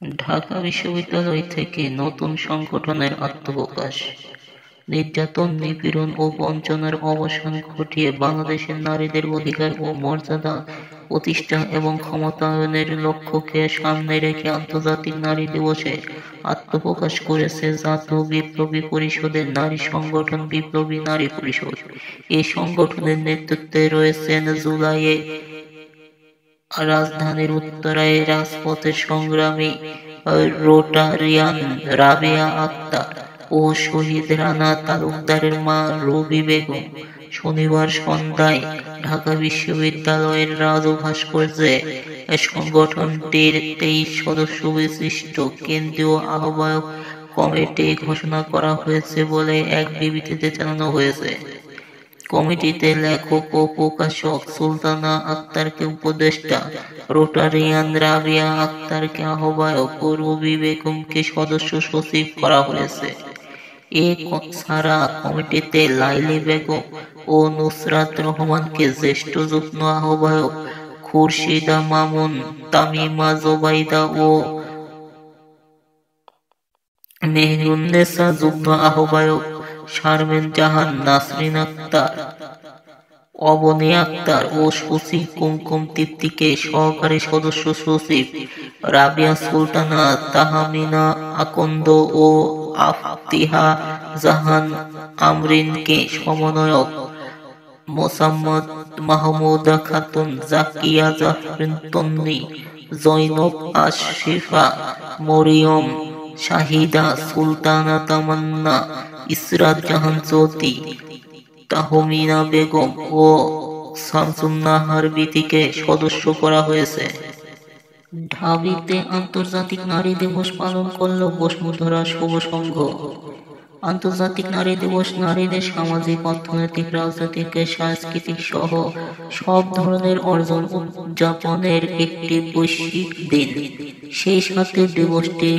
ঢাকা বিশ্ববিদ্যালয় থেকে নতুন সংগঠনের আত্মপ্রকাশ। নির্যাতন, নিপীড়ন ও বঞ্চনার অবসান ঘটিয়ে বাংলাদেশের নারীদের অধিকার ও মর্যাদা প্রতিষ্ঠা এবং ক্ষমতায়নের লক্ষ্যকে সামনে রেখে আন্তর্জাতিক নারী দিবসে আত্মপ্রকাশ করেছে জাতীয় বিপ্লবী পরিষদের নারী সংগঠন বিপ্লবী নারী পরিষদ। এই সংগঠনের নেতৃত্বে রয়েছেন জুলাইয়ে রাজধানীর উত্তরায় রাজপথের সংগ্রামী রোটারিয়ান রাবেয়া আক্তার ও শহীদ রানা তালুকদারের মা রবি বেগম। শনিবার সন্ধ্যায় ঢাকা বিশ্ববিদ্যালয়ের রাজু ভাস্কর্যে সংগঠনটির 23 সদস্য বিশিষ্ট কেন্দ্রীয় আহ্বায়ক কমিটি ঘোষণা করা হয়েছে বলে এক বিবৃতিতে জানানো হয়েছে। কমিটিতে লেখক ও প্রকাশক সুলতানা আক্তারকে উপদেষ্টা, রোটারিয়ান রাবেয়া আক্তারকে আহ্বায়ক ও রবি বেগমকে সদস্য সচিব করা হয়েছে। এছাড়া কমিটিতে লাইলি বেগম ও নুসরাত রহমানকে জ্যেষ্ঠ যুগ্ম আহ্বায়ক, খুরশিদা মামুন, তামিমা জোবাইদা ও মেহেরুন্নেসা যুগ্ম আহ্বায়ক, শারমিন জাহান, নাসরিন আক্তার, অবনী আক্তার ও সচিব কুমকুম তৃপ্তিকে সহকারী সদস্য সচিব, রাবিয়া সুলতানা, তাহমিনা আকন্দ ও আফতিহা জাহান আমরিনকে সমন্বয়ক, মোসাম্মদ মাহমুদা খাতুন, জাকিয়া জাফরিন তন্নি, জৈনব আশরিফা, মরিয়ম শাহিদা, সুলতানা তামান্না, ইসরাত জাহান জ্যোতি, তাহমিনা বেগম ও শামসুন্নাহার বিথিকে সদস্য করা হয়েছে। ঢাবিতে আন্তর্জাতিক নারী দিবস পালন করল বসুন্ধরা শুভ সংঘ। আন্তর্জাতিক নারী দিবস নারীদের সামাজিক, অর্থনৈতিক, রাজনৈতিক, সাংস্কৃতিক সহ সব ধরনের অর্জন উদযাপনের একটি বৈশ্বিক দিন। সেই সাথে দিবসটি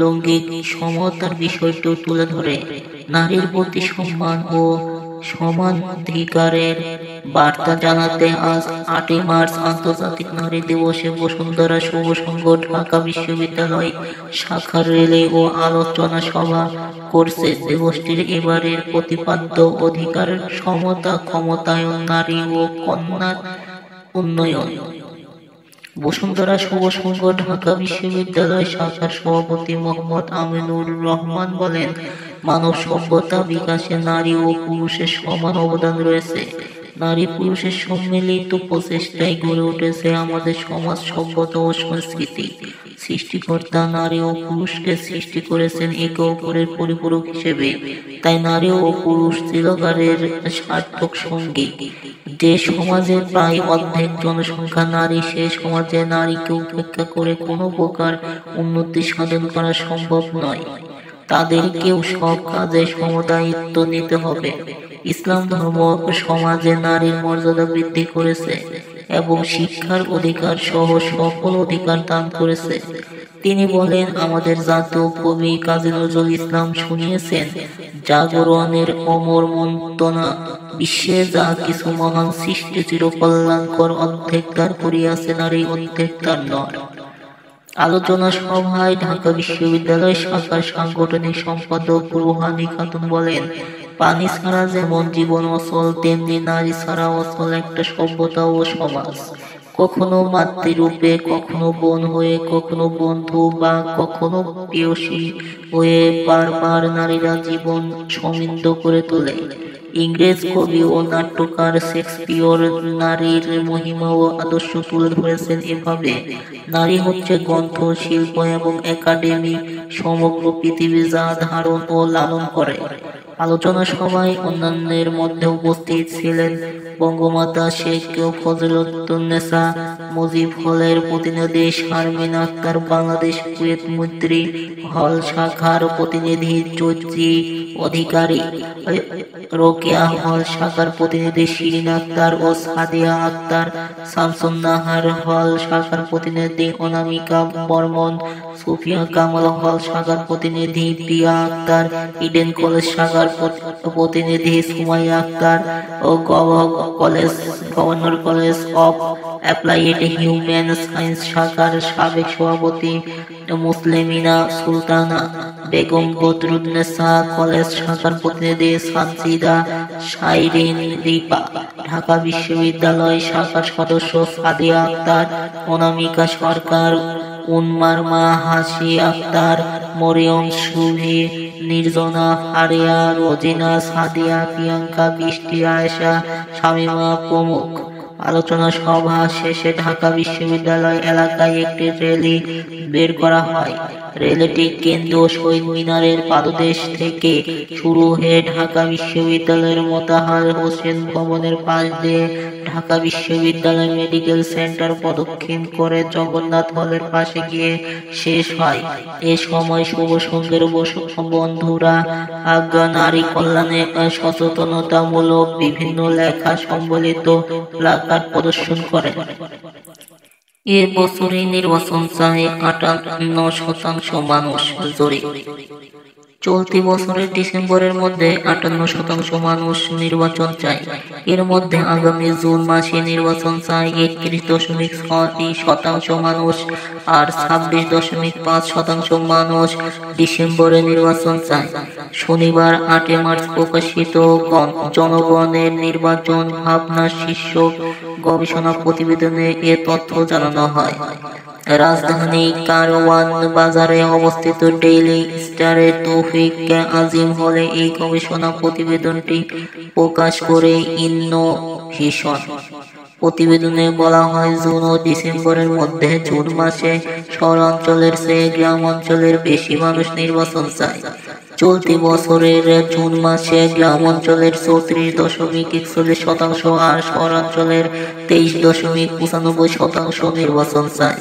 লৈঙ্গিক সমতার বিষয়টিও তুলে ধরে। নারীর প্রতি সম্মান ও সমানাধিকারের বার্তা জানাতে আজ 8 মার্চ আন্তর্জাতিক নারী দিবসে বসুন্ধরা শুভ সংঘ ঢাকা বিশ্ববিদ্যালয় শাখার রেলি ও আলোচনা সভা করছে। দিবসটির এবারের প্রতিপাদ্য অধিকার, সমতা, ক্ষমতায়ন, নারী ও কন্যার উন্নয়ন। বসুন্ধরা শুভ সংঘ ঢাকা বিশ্ববিদ্যালয় শাখার সভাপতি মোহাম্মদ আমিনুর রহমান বলেন, মানব সভ্যতা বিকাশে নারী ও পুরুষের সমান অবদান রয়েছে। নারী পুরুষের সম্মিলিত প্রচেষ্টায় গড়ে উঠেছে আমাদের সমাজ, সভ্যতা ও সংস্কৃতি। সৃষ্টিকর্তা নারী ও পুরুষকে সৃষ্টি করেছেন একে অপরের পরিপূরক হিসেবে। তাই নারী ও পুরুষ চিরকালের সার্থক সঙ্গী। যে সমাজে প্রায় অর্ধেক জনসংখ্যা নারী, সে সমাজে নারীকে উপেক্ষা করে কোনো প্রকার উন্নতি সাধন করা সম্ভব নয়। তাদেরকেও সব কাজে সমদায়িত্ব নিতে হবে। ইসলাম ধর্ম সমাজে নারীর মর্যাদা বৃদ্ধি করেছে এবং শিক্ষার অধিকার সহ সকল অধিকার দান করেছে। তিনি বলেন, আমাদের জাতীয় কবি কাজী নজরুল ইসলাম শুনিয়েছেন, জাগরণের অমর মন্ত্রণা, বিশ্বে যা কিছু মহান সৃষ্টি চিরকল্যাণকর অর্ধেক দাঁড় করিয়াছে নারী, অর্ধেক তার নর। আলোচনা সভায় ঢাকা বিশ্ববিদ্যালয় শাখার সাংগঠনিক সম্পাদক রুহানী খাতুন বলেন, পানি ছাড়া যেমন জীবন অচল, তেমনি নারী ছাড়া অচল একটা সভ্যতা ও সমাজ। কখনো মাতৃরূপে, কখনো বোন হয়ে, কখনো বন্ধু বা কখনো প্রেয়সী হয়ে বারবার নারীরা জীবন সমৃদ্ধ করে তোলে। ইংরেজ কবি ও নাট্যকার শেক্সপিয়র নারীর মহিমা ও আদর্শ তুলে ধরেছেন এভাবে, নারী হচ্ছে গ্রন্থ, শিল্প এবং একাডেমি, সমগ্র পৃথিবী যা ধারণ ও লালন করে। আলোচনা সভায় অন্যান্যের মধ্যে উপস্থিত ছিলেন বঙ্গমাতা শেখ ফজিলাতুন্নেসা মুজিব হলের প্রতিনিধি শারমিন আক্তার, বাংলাদেশ কুয়েত মৈত্রী হল শাখার প্রতিনিধি চৈত্রী অধিকারী, রোকেয়া হল শাখার প্রতিনিধি শিরিন আক্তার ও সাদিয়া আক্তার, শামসুন্নাহার হল শাখার প্রতিনিধি অনামিকা বর্মন, সুফিয়া কামাল হল শাখার প্রতিনিধি প্রিয়া আক্তার, ইডেন কলেজ শাখার প্রতিনিধি সুমাইয়া আক্তার ও Government College of Applied Human Science শাখার সাবেক সভাপতি মুসলিমিনা সুলতানা বেগম, বদরুন্নেসা কলেজ শাখার প্রতিনিধি সানজিদা শাইরিন রিপা, ঢাকা বিশ্ববিদ্যালয় শাখার সদস্য সাদিয়া আক্তার, অনামিকা সরকার, উন্মারমা হাসি আক্তার, মরিয়ম সুভি, নির্জনা ফারিয়া, রোজিনা, সাদিয়া, প্রিয়াঙ্কা, বৃষ্টি, আয়েশা, শামিমা প্রমুখ। আলোচনা সভা শেষে ঢাকা বিশ্ববিদ্যালয় এলাকায় একটি র্যালি বের করা হয়। র্যালিটি কেন্দ্রীয় শহীদ মিনারের পাদদেশ থেকে শুরু হয়ে ঢাকা বিশ্ববিদ্যালয়ের মোতাহার হোসেন ভবনের পাশ দিয়ে ঢাকা বিশ্ববিদ্যালয় মেডিকেল সেন্টার প্রদক্ষিণ করে জগন্নাথ হলের পাশে গিয়ে শেষ হয়। এ সময় শুভ সংঘের বন্ধুরা নারী কল্যাণে সচেতনতামূলক বিভিন্ন লেখা সম্বলিত প্লাকার্ড প্রদর্শন করেন। এ বছরে নির্বাচন চায় 58% মানুষ জরিপ। চলতি বছরের ডিসেম্বরের মধ্যে 58% মানুষ নির্বাচন চায়। এর মধ্যে আগামী জুন মাসে নির্বাচন চায় 31.6% মানুষ, আর 26.5% মানুষ ডিসেম্বরে নির্বাচন চায়। শনিবার 8 মার্চ প্রকাশিত জনগণের নির্বাচন ভাবনা শীর্ষক গবেষণা প্রতিবেদনে এ তথ্য জানানো হয়। রাজধানী কারওয়ান বাজারে অবস্থিত ডেইলি স্টারের তৌফিক আজিম হলে এই গবেষণা প্রতিবেদনটি প্রকাশ করে ইনোভেশন। প্রতিবেদনে বলা হয়, জুন ও ডিসেম্বরের মধ্যে জুন মাসে শহরাঞ্চলের চেয়ে গ্রাম অঞ্চলের বেশি মানুষ নির্বাচন চায়। চলতি বছরের জুন মাসে গ্রাম অঞ্চলের 34.41% আর শহরাঞ্চলের 23.95% নির্বাচন চায়।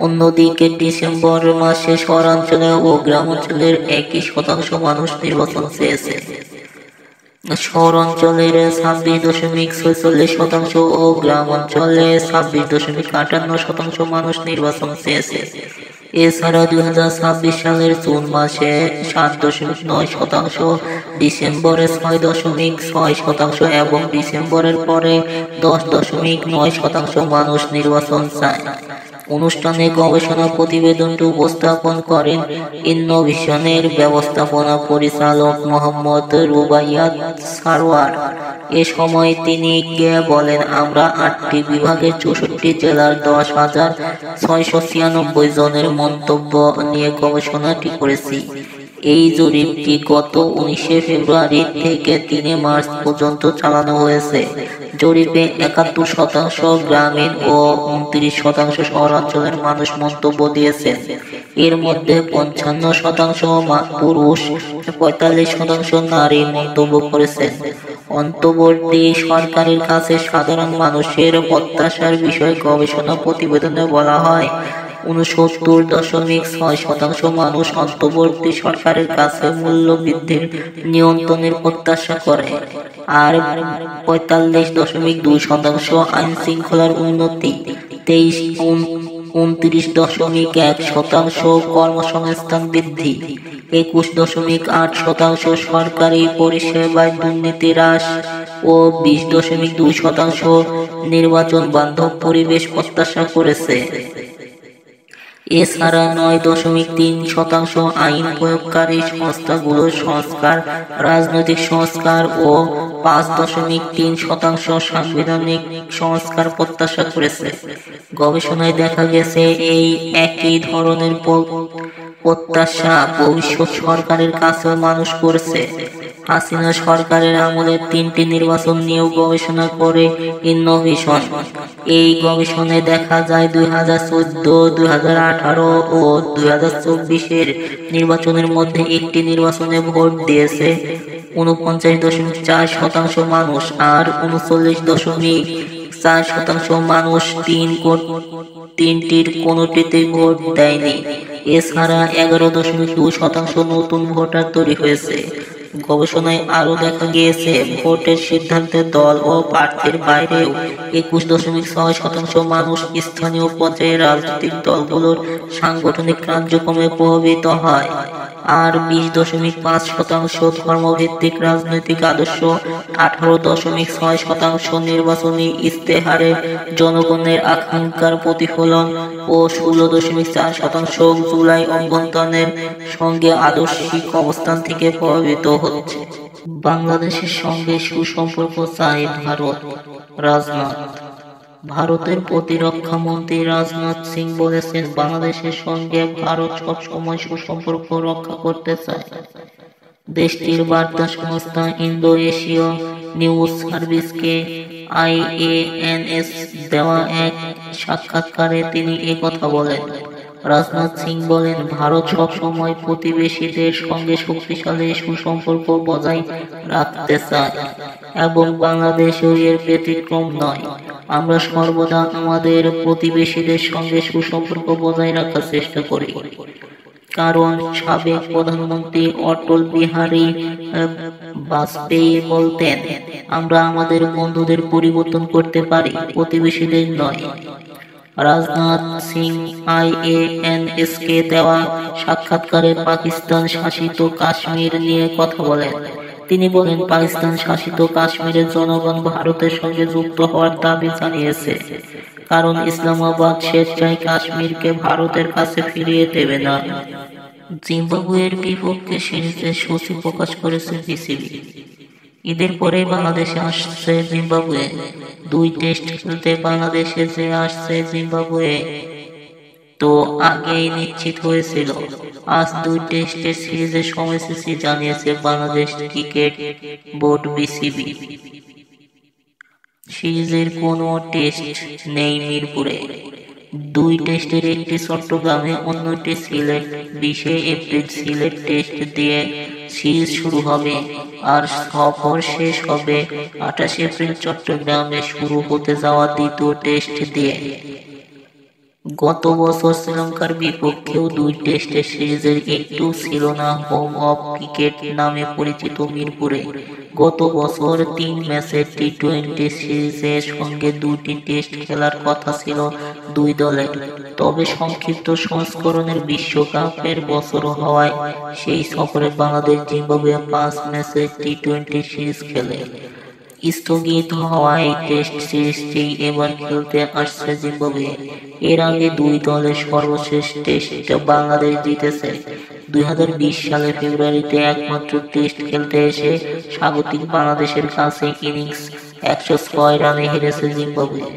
অন্যদিকে ডিসেম্বর মাসে শহরাঞ্চলে ও গ্রাম অঞ্চলের 1% মানুষ নির্বাচন চেয়েছে। শহর অঞ্চলের 26.46% ও গ্রাম অঞ্চলে 26.58% মানুষ নির্বাচন চেয়েছে। এছাড়া 2026 সালের জুন মাসে 7.9%, ডিসেম্বরে 6.6% এবং ডিসেম্বরের পরে 10.9% মানুষ নির্বাচন চায়। অনুষ্ঠানে গবেষণা প্রতিবেদনটি উপস্থাপন করেন ইনোভেশনের ব্যবস্থাপনা পরিচালক মোহাম্মদ রুবাইয়াত সারওয়ার। এ সময় তিনি বলেন, আমরা 8টি বিভাগের 64 জেলার 10,696 জনের মন্তব্য নিয়ে গবেষণাটি করেছি। এই জরিপটি গত 19 ফেব্রুয়ারি থেকে 3 মার্চ পর্যন্ত চালানো হয়েছে। জরিপে 71% গ্রামীণ ও 29% শহরাঞ্চলের মানুষ মন্তব্য দিয়েছেন। এর মধ্যে 55% পুরুষ, 45% নারী মন্তব্য করেছেন। অন্তর্বর্তী সরকারের কাছে সাধারণ মানুষের প্রত্যাশার বিষয়ে গবেষণা প্রতিবেদনে বলা হয়, 69.6% মানুষ অন্তর্বর্তী সরকারের কাছে মূল্য বৃদ্ধির নিয়ন্ত্রণের প্রত্যাশা করে, আর 45.2% আইন শৃঙ্খলার উন্নতি, 29.1% কর্মসংস্থান বৃদ্ধি, 21.8% সরকারি পরিষেবায় দুর্নীতি হ্রাস ও 20.2% নির্বাচন বান্ধব পরিবেশ প্রত্যাশা করেছে। এছাড়া 9.3% আইন প্রয়োগকারী সংস্থাগুলোর সংস্কার, রাজনৈতিক সংস্কার ও 5.3% সাংবিধানিক সংস্কার প্রত্যাশা করেছে। গবেষণায় দেখা গেছে, এই একই ধরনের প্রত্যাশা ভবিষ্যৎ সরকারের কাছেও মানুষ করছে। হাসিনা সরকারের আমলে 3টি নির্বাচন নিয়েও গবেষণা করে ইনোভেশন। এই গবেষণায় দেখা যায়, 2014, 2018 ও 2024 নির্বাচনের মধ্যে একটি নির্বাচনে ভোট দিয়েছে 49.4% মানুষ, আর 39.4% মানুষ তিনটির কোনোটিতেই ভোট দেয়নি। এছাড়া 11.2% নতুন ভোটার তৈরি হয়েছে। গবেষণায় আরও দেখা গিয়েছে, ভোটের সিদ্ধান্তে দল ও প্রার্থীর বাইরেও 21.6% মানুষ স্থানীয় পর্যায়ে রাজনৈতিক দলগুলোর সাংগঠনিক কার্যক্রমে প্রভাবিত হয়। আর 20.5% ধর্মভিত্তিক রাজনৈতিক আদর্শ, 18.6% নির্বাচনী ইশতেহারে জনগণের আকাঙ্ক্ষার প্রতিফলন ও 16.4% জুলাই অভ্যুত্থানের সঙ্গে আদর্শিক অবস্থান থেকে প্রভাবিত হচ্ছে। বাংলাদেশের সঙ্গে সুসম্পর্ক চায় ভারত। রাজনাথ। ভারতের প্রতিরক্ষা মন্ত্রী রাজনাথ সিং বলেছেন, বাংলাদেশের সঙ্গে ভারত সবসময় সুসম্পর্ক রক্ষা করতে চায়। দেশটির বার্তা সংস্থা ইন্দো এশীয় নিউজ সার্ভিসকে IANS দেওয়া এক সাক্ষাৎকারে তিনি একথা বলেন। রাজনাথ সিং বলেন, ভারত সবসময় প্রতিবেশীদের সঙ্গে শক্তিশালী সুসম্পর্ক বজায় রাখতে চায় এবং বাংলাদেশও এর ব্যতিক্রম নয়। আমরা সর্বদা আমাদের প্রতিবেশীদের সঙ্গে সুসম্পর্ক বজায় রাখার চেষ্টা করি। কারণ সাবেক প্রধানমন্ত্রী অটল বিহারী বাজপেয়ী বলতেন, আমরা আমাদের বন্ধুদের পরিবর্তন করতে পারি, প্রতিবেশীদের নয়। রাজনাথ সিং IANSকে দেওয়া সাক্ষাৎকারে পাকিস্তান শাসিত কাশ্মীর নিয়ে কথা বলেন। তিনি বলেন, পাকিস্তান শাসিত কাশ্মীরের জনগণ ভারতের সঙ্গে যুক্ত হওয়ার দাবি জানিয়েছে, কারণ ইসলামাবাদ স্বেচ্ছায় কাশ্মীরকে ভারতের কাছে ফিরিয়ে দেবে না। জিম্বাবুয়ের বিপক্ষে সিরিজে স্বস্তি প্রকাশ করেছে বিসিবি। ঈদের পরেই বাংলাদেশে আসছে জিম্বাবুয়ে। 2 টেস্ট খেলতে বাংলাদেশে যে আসছে জিম্বাবুয়ে তো আগেই নিশ্চিত হয়েছিল। আজ 2 টেস্টের সিরিজের সময়সূচি জানিয়েছে বাংলাদেশ ক্রিকেট বোর্ড বিসিবি। সিরিজের কোনো টেস্ট নেই মিরপুরে। 2 টেস্টের একটি চট্টগ্রামে, অন্যটি সিলেট। 20 এপ্রিল সিলেট টেস্ট দিয়ে সিরিজ শুরু হবে আর সফর শেষ হবে 28 এপ্রিল চট্টগ্রামে শুরু হতে যাওয়া দ্বিতীয় টেস্ট দিয়ে। গত বছর শ্রীলঙ্কার বিপক্ষেও 2 টেস্টের সিরিজের একটু ছিল না হোম অফ ক্রিকেট নামে পরিচিত মিরপুরে। গত বছর 3 ম্যাচের টি-20 সিরিজের সঙ্গে 2টি টেস্ট খেলার কথা ছিল 2 দলের। তবে সংক্ষিপ্ত সংস্করণের বিশ্বকাপের বছর হওয়ায় সেই সফরে বাংলাদেশ জিম্বাবুয়ে 5 ম্যাচের টি-20 সিরিজ খেলে। স্থগিত হওয়ায় টেস্ট সিরিজটি এবার খেলতে আসছে জিম্বাবুয়ে। এর আগে 2 দলের সর্বশেষ টেস্ট বাংলাদেশ জিতেছে। 2020 সালে ফেব্রুয়ারিতে একমাত্র টেস্ট খেলতে এসে স্বাগতিক বাংলাদেশের কাছে ইনিংস 106 রানে হেরেছে জিম্বাবুয়ে।